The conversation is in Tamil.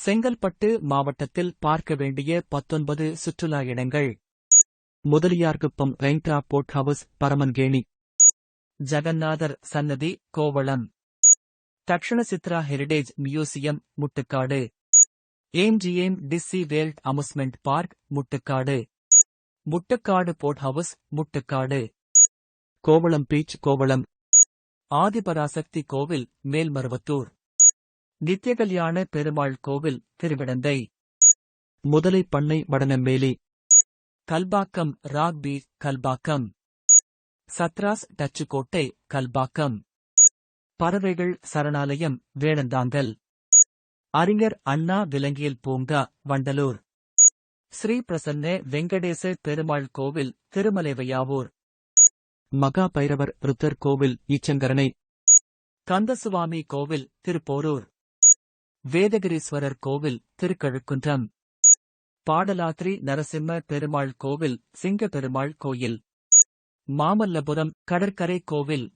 செங்கல்பட்டு மாவட்டத்தில் பார்க்க வேண்டிய 19 சுற்றுலா இடங்கள். முதலியார்குப்பம் ரெயின்ட்ரா போர்ட் ஹவுஸ், பரமன்கேணி. ஜகநாதர் சன்னதி, Kovalam. Dakshina Chitra heritage museum, Muttukadu. MGM Dizzee world amusement park, Muttukadu. Muttukadu boat house, Muttukadu. Kovalam beach, Kovalam. Adiparasakthi கோவில், மேல்மருவத்தூர். நித்யகல்யாண பெருமாள் கோவில், திருவிடந்தை. முதலை பண்ணை, வடநம்பேலி. Kalpakkam rock beach, Kalpakkam. சத்ராஸ் டச்சுக்கோட்டை, கல்பாக்கம். பறவைகள் சரணாலயம், வேடந்தாங்கல். அறிஞர் அண்ணா விலங்கியல் பூங்கா, வண்டலூர். ஸ்ரீ பிரசன்ன வெங்கடேச பெருமாள் கோவில், திருமலைவையாவூர். மகா பைரவர் ருத்தர் கோவில், ஈச்சங்கரணை. கந்தசுவாமி கோவில், திருப்போரூர். வேதகிரீஸ்வரர் கோவில், திருக்கழுக்குன்றம். பாடலாத்ரி நரசிம்ம பெருமாள் கோவில், சிங்க பெருமாள் கோயில். மாமல்லபுரம் கடற்கரை கோவில்.